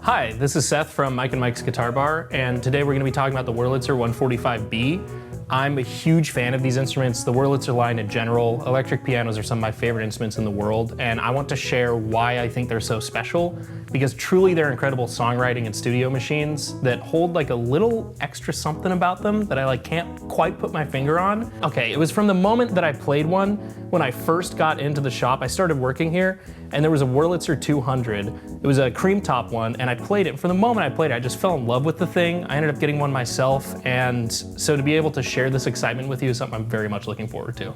Hi, this is Seth from Mike and Mike's Guitar Bar, and today we're going to be talking about the Wurlitzer 145B. I'm a huge fan of these instruments, the Wurlitzer line in general. Electric pianos are some of my favorite instruments in the world, and I want to share why I think they're so special, because truly they're incredible songwriting and studio machines that hold like a little extra something about them that I can't quite put my finger on. Okay, it was from the moment that I played one. When I first got into the shop, I started working here, and there was a Wurlitzer 200. It was a cream top one, and I played it. From the moment I played it, I just fell in love with the thing. I ended up getting one myself, and so to be able to share this excitement with you is something I'm very much looking forward to.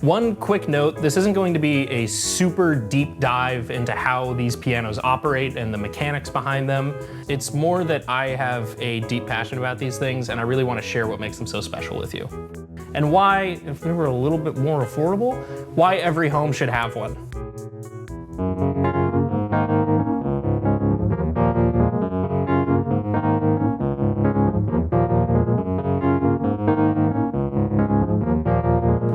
One quick note, this isn't going to be a super deep dive into how these pianos operate and the mechanics behind them. It's more that I have a deep passion about these things, and I really want to share what makes them so special with you. And why, if they were a little bit more affordable, why every home should have one.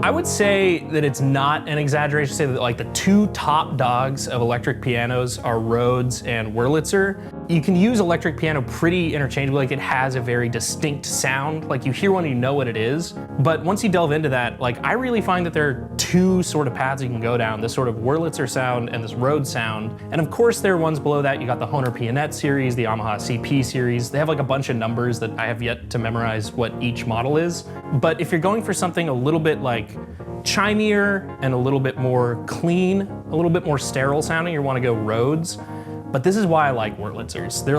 I would say that it's not an exaggeration to say that the two top dogs of electric pianos are Rhodes and Wurlitzer. You can use electric piano pretty interchangeably, it has a very distinct sound. You hear one, you know what it is. But once you delve into that, I really find that there are two sort of paths you can go down, this sort of Wurlitzer sound and this Rhodes sound. And of course there are ones below that. You got the Hohner Pianette series, the Yamaha CP series. They have a bunch of numbers that I have yet to memorize what each model is. But if you're going for something a little bit chimier and a little bit more clean, a little bit more sterile sounding, you want to go Rhodes. But this is why I like Wurlitzers. They're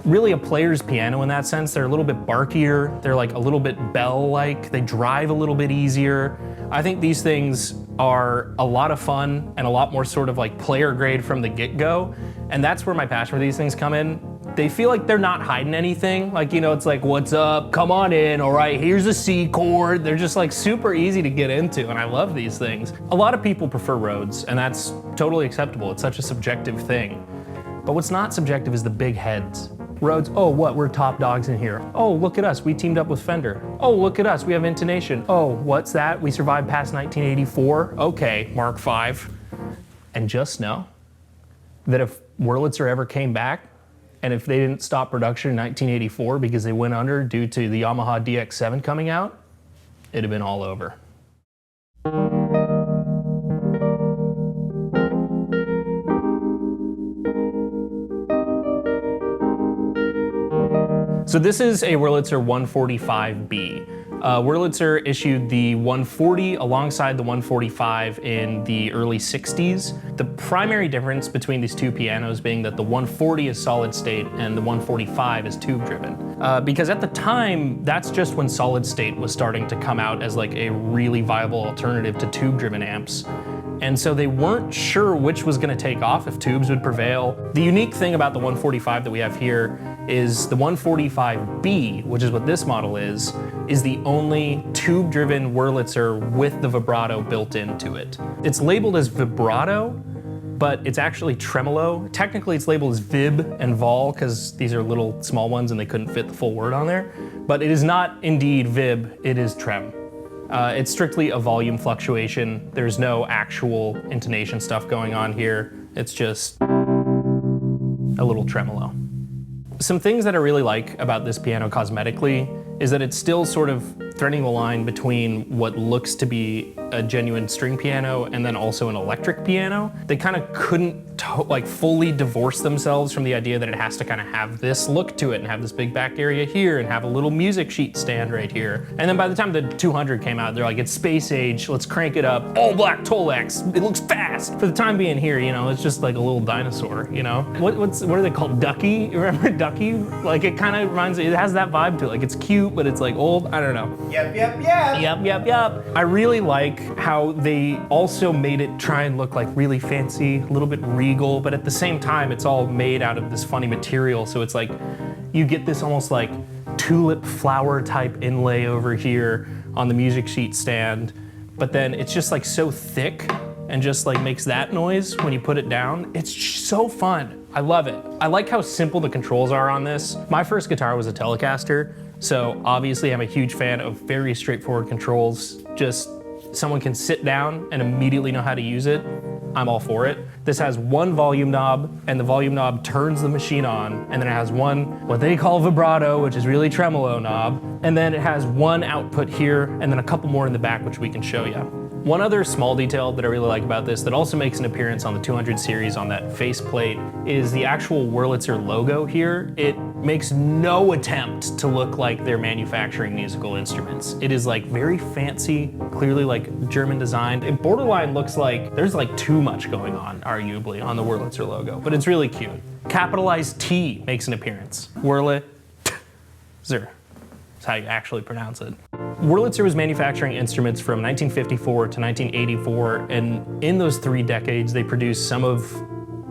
really a player's piano in that sense. They're a little bit barkier. They're a little bit bell-like. They drive a little bit easier. I think these things are a lot of fun and a lot more sort of player grade from the get-go. And that's where my passion for these things come in. They feel like they're not hiding anything. It's what's up? Come on in. All right, here's a C chord. They're just super easy to get into, and I love these things. A lot of people prefer Rhodes, and that's totally acceptable. It's such a subjective thing. But what's not subjective is the big heads. Rhodes, oh, what, we're top dogs in here. Oh, look at us, we teamed up with Fender. Oh, look at us, we have intonation. Oh, what's that? We survived past 1984? Okay, Mark V. And just know that if Wurlitzer ever came back, and if they didn't stop production in 1984 because they went under due to the Yamaha DX7 coming out, it'd have been all over. So this is a Wurlitzer 145B. Wurlitzer issued the 140 alongside the 145 in the early 60s. The primary difference between these two pianos being that the 140 is solid state and the 145 is tube driven. Because at the time, that's just when solid state was starting to come out as a really viable alternative to tube driven amps. And so they weren't sure which was going to take off, if tubes would prevail. The unique thing about the 145 that we have here is the 145B, which is what this model is the only tube-driven Wurlitzer with the vibrato built into it. It's labeled as vibrato, but it's actually tremolo. Technically it's labeled as vib and vol because these are little small ones and they couldn't fit the full word on there. But it is not indeed vib, it is trem. It's strictly a volume fluctuation. There's no actual intonation stuff going on here. It's just a little tremolo. Some things that I really like about this piano cosmetically is that it's still sort of threading the line between what looks to be a genuine string piano and then also an electric piano. They kind of couldn't like fully divorce themselves from the idea that it has to kind of have this look to it and have this big back area here and have a little music sheet stand right here. And then by the time the 200 came out, they're like, it's space age, let's crank it up, all black Tolex, it looks fast. For the time being here, you know, it's just like a little dinosaur, you know? What are they called, Ducky? Remember Ducky? Like it kind of reminds me, it has that vibe to it. Like it's cute, but it's like old, I don't know. Yep. Yep. I really like how they also made it try and look like really fancy, a little bit regal, but at the same time, it's all made out of this funny material. So it's like, you get this almost like tulip flower type inlay over here on the music sheet stand, but then it's just like so thick and just like makes that noise when you put it down. It's so fun. I love it. I like how simple the controls are on this. My first guitar was a Telecaster, so obviously I'm a huge fan of very straightforward controls. Just someone can sit down and immediately know how to use it. I'm all for it. This has one volume knob, and the volume knob turns the machine on, and then it has one, what they call vibrato, which is really tremolo knob, and then it has one output here, and then a couple more in the back, which we can show you. One other small detail that I really like about this that also makes an appearance on the 200 series on that faceplate is the actual Wurlitzer logo here. It makes no attempt to look like they're manufacturing musical instruments. It is like very fancy, clearly like German designed. It borderline looks like there's like too much going on, arguably, on the Wurlitzer logo, but it's really cute. Capitalized T makes an appearance. Wurlitzer. That's how you actually pronounce it. Wurlitzer was manufacturing instruments from 1954 to 1984, and in those 3 decades, they produced some of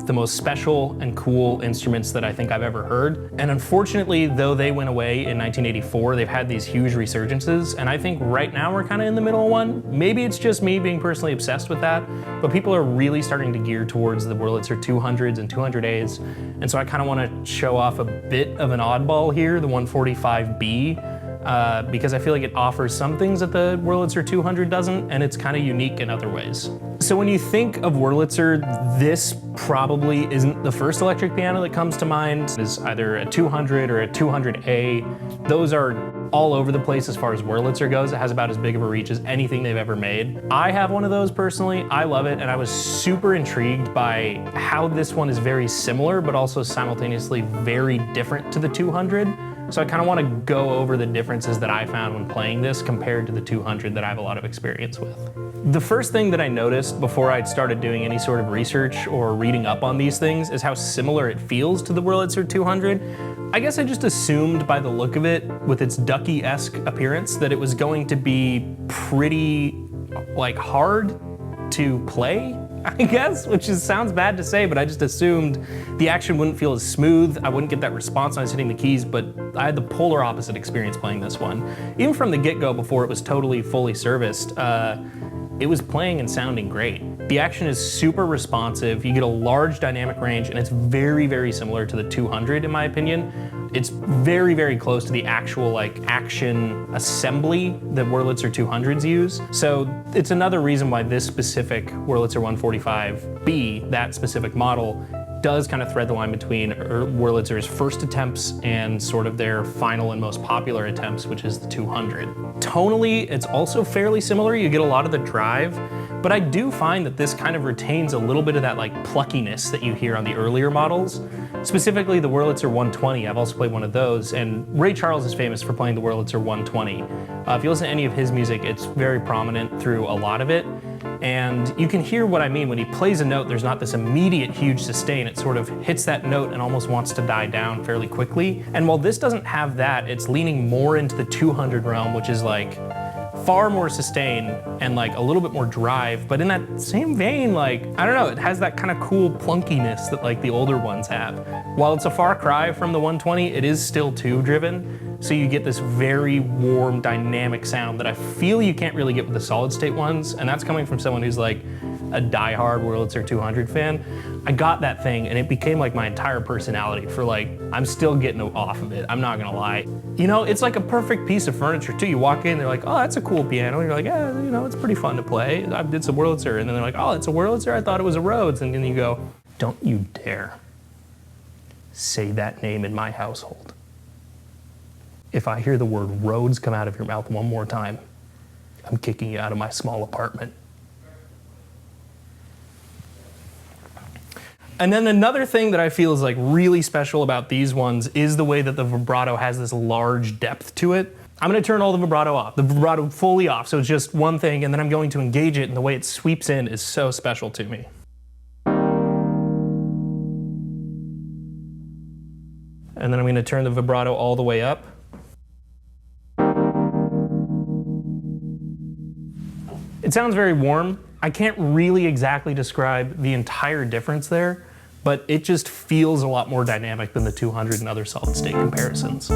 the most special and cool instruments that I think I've ever heard. And unfortunately, though they went away in 1984, they've had these huge resurgences, and I think right now we're kind of in the middle of one. Maybe it's just me being personally obsessed with that, but people are really starting to gear towards the Wurlitzer 200s and 200As, and so I kind of want to show off a bit of an oddball here, the 145B, because I feel like it offers some things that the Wurlitzer 200 doesn't, and it's kind of unique in other ways. So when you think of Wurlitzer, this probably isn't the first electric piano that comes to mind. It's either a 200 or a 200A. Those are all over the place as far as Wurlitzer goes. It has about as big of a reach as anything they've ever made. I have one of those personally. I love it, and I was super intrigued by how this one is very similar, but also simultaneously very different to the 200. So I kind of want to go over the differences that I found when playing this compared to the 200 that I have a lot of experience with. The first thing that I noticed before I'd started doing any sort of research or reading up on these things is how similar it feels to the Wurlitzer 200. I guess I just assumed by the look of it, with its Ducky-esque appearance, that it was going to be pretty like hard to play, I guess, which sounds bad to say, but I just assumed the action wouldn't feel as smooth. I wouldn't get that response when I was hitting the keys, but I had the polar opposite experience playing this one. Even from the get-go, before it was totally fully serviced, it was playing and sounding great. The action is super responsive. You get a large dynamic range, and it's very, very similar to the 200 in my opinion. It's very, very close to the actual like action assembly that Wurlitzer 200s use. So it's another reason why this specific Wurlitzer 145B, that specific model, does kind of thread the line between Wurlitzer's first attempts and sort of their final and most popular attempts, which is the 200. Tonally, it's also fairly similar. You get a lot of the drive, but I do find that this kind of retains a little bit of that like pluckiness that you hear on the earlier models. Specifically the Wurlitzer 120, I've also played one of those, and Ray Charles is famous for playing the Wurlitzer 120. If you listen to any of his music, it's very prominent through a lot of it. And you can hear what I mean. When he plays a note, there's not this immediate huge sustain. It sort of hits that note and almost wants to die down fairly quickly. And while this doesn't have that, it's leaning more into the 200 realm, which is like far more sustain and like a little bit more drive. But in that same vein, like, I don't know, it has that kind of cool plunkiness that like the older ones have. While it's a far cry from the 120, it is still tube driven. So you get this very warm, dynamic sound that I feel you can't really get with the solid state ones. And that's coming from someone who's like a diehard Wurlitzer 200 fan. I got that thing and it became like my entire personality for like, I'm still getting off of it. I'm not gonna lie. You know, it's like a perfect piece of furniture too. You walk in, they're like, oh, that's a cool piano. And you're like, yeah, you know, it's pretty fun to play. I did some Wurlitzer. And then they're like, oh, it's a Wurlitzer? I thought it was a Rhodes. And then you go, don't you dare say that name in my household. If I hear the word Rhodes come out of your mouth one more time, I'm kicking you out of my small apartment. And then another thing that I feel is like really special about these ones is the way that the vibrato has this large depth to it. I'm gonna turn all the vibrato fully off, so it's just one thing, and then I'm going to engage it, and the way it sweeps in is so special to me. And then I'm gonna turn the vibrato all the way up. It sounds very warm. I can't really exactly describe the entire difference there, but it just feels a lot more dynamic than the 200 and other solid state comparisons.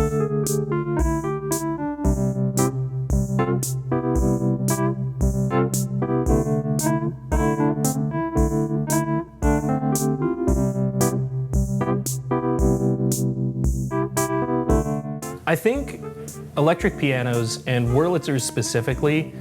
I think electric pianos, and Wurlitzers specifically,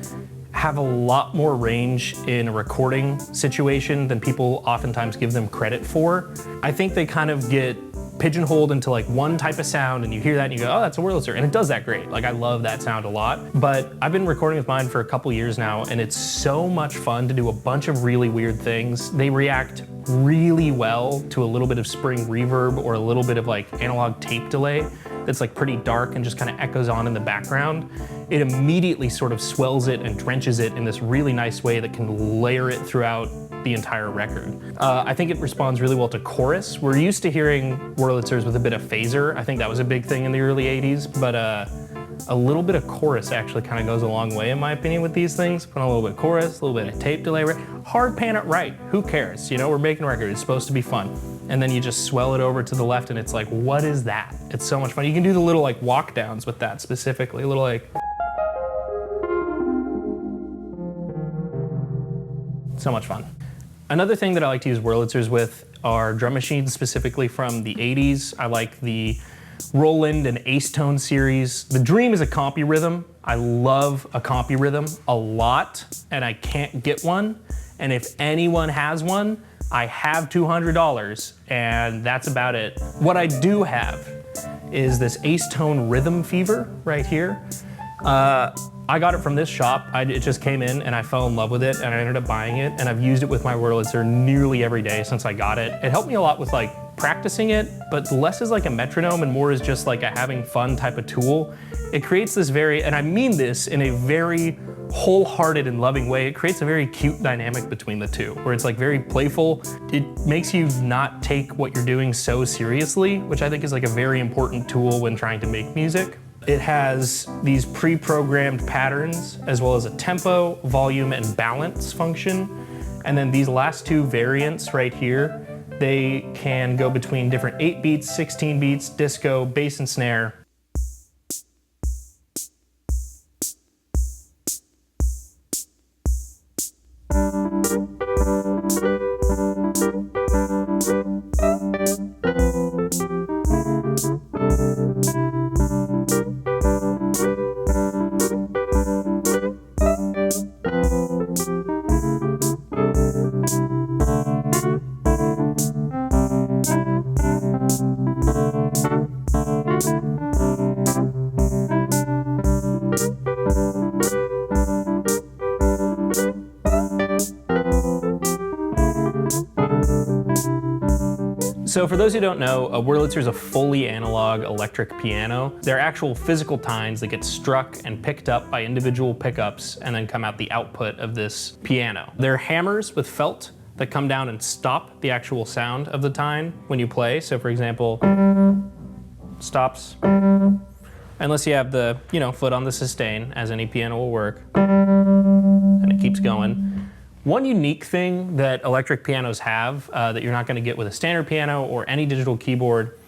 have a lot more range in a recording situation than people oftentimes give them credit for. I think they kind of get pigeonholed into like one type of sound, and you hear that and you go, oh, that's a Wurlitzer, and it does that great. Like, I love that sound a lot. But I've been recording with mine for a couple years now, and it's so much fun to do a bunch of really weird things. They react really well to a little bit of spring reverb or a little bit of like analog tape delay that's like pretty dark and just kind of echoes on in the background. It immediately sort of swells it and drenches it in this really nice way that can layer it throughout the entire record. I think it responds really well to chorus. We're used to hearing Wurlitzers with a bit of phaser. I think that was a big thing in the early 80s, but a little bit of chorus actually kind of goes a long way in my opinion with these things. Put on a little bit of chorus, a little bit of tape delay, hard pan it right, who cares? You know, we're making a record, it's supposed to be fun. And then you just swell it over to the left and it's like, what is that? It's so much fun. You can do the little like walk downs with that specifically, a little like, so much fun. Another thing that I like to use Wurlitzers with are drum machines, specifically from the 80s. I like the Roland and Acetone series. The dream is a compy rhythm. I love a compy rhythm a lot, and I can't get one. And if anyone has one, I have $200, and that's about it. What I do have is this Acetone Rhythm Fever right here. I got it from this shop. It just came in and I fell in love with it and I ended up buying it, and I've used it with my Wurlitzer nearly every day since I got it. It helped me a lot with like practicing it, but less as like a metronome and more as just like a having fun type of tool. It creates this very, and I mean this in a very wholehearted and loving way, it creates a very cute dynamic between the two, where it's like very playful. It makes you not take what you're doing so seriously, which I think is like a very important tool when trying to make music. It has these pre-programmed patterns, as well as a tempo, volume, and balance function. And then these last two variants right here, they can go between different 8 beats, 16 beats, disco, bass and snare. So for those who don't know, a Wurlitzer is a fully analog electric piano. They're actual physical tines that get struck and picked up by individual pickups and then come out the output of this piano. They're hammers with felt that come down and stop the actual sound of the tine when you play. So for example, stops, unless you have the foot on the sustain, as any piano will work, and it keeps going. One unique thing that electric pianos have that you're not going to get with a standard piano or any digital keyboard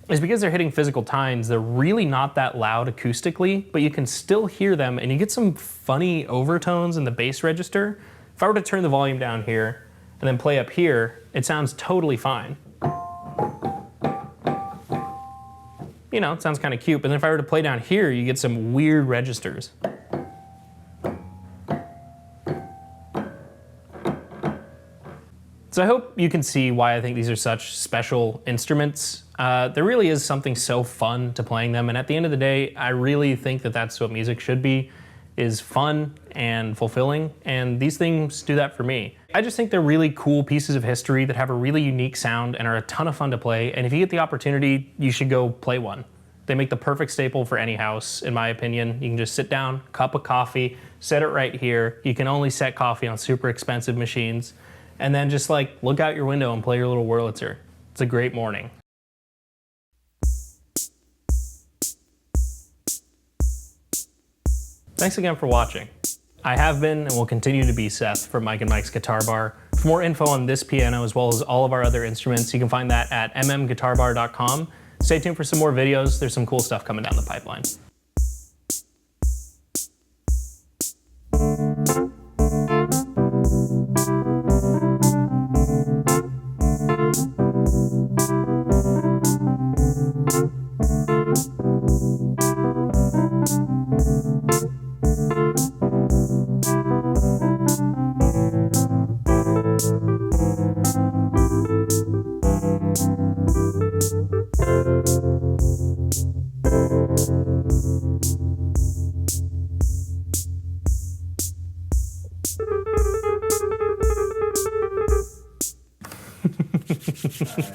is because they're hitting physical tines, they're really not that loud acoustically, but you can still hear them and you get some funny overtones in the bass register. If I were to turn the volume down here and then play up here, it sounds totally fine. You know, it sounds kind of cute, but then if I were to play down here, you get some weird registers. So I hope you can see why I think these are such special instruments. There really is something so fun to playing them, and at the end of the day, I really think that that's what music should be, is fun and fulfilling, and these things do that for me. I just think they're really cool pieces of history that have a really unique sound and are a ton of fun to play, and if you get the opportunity, you should go play one. They make the perfect staple for any house, in my opinion. You can just sit down, cup of coffee, set it right here. You can only set coffee on super expensive machines, and then just like look out your window and play your little Wurlitzer. It's a great morning. Thanks again for watching. I have been and will continue to be Seth from Mike and Mike's Guitar Bar. For more info on this piano as well as all of our other instruments, you can find that at mmguitarbar.com. Stay tuned for some more videos. There's some cool stuff coming down the pipeline. All right.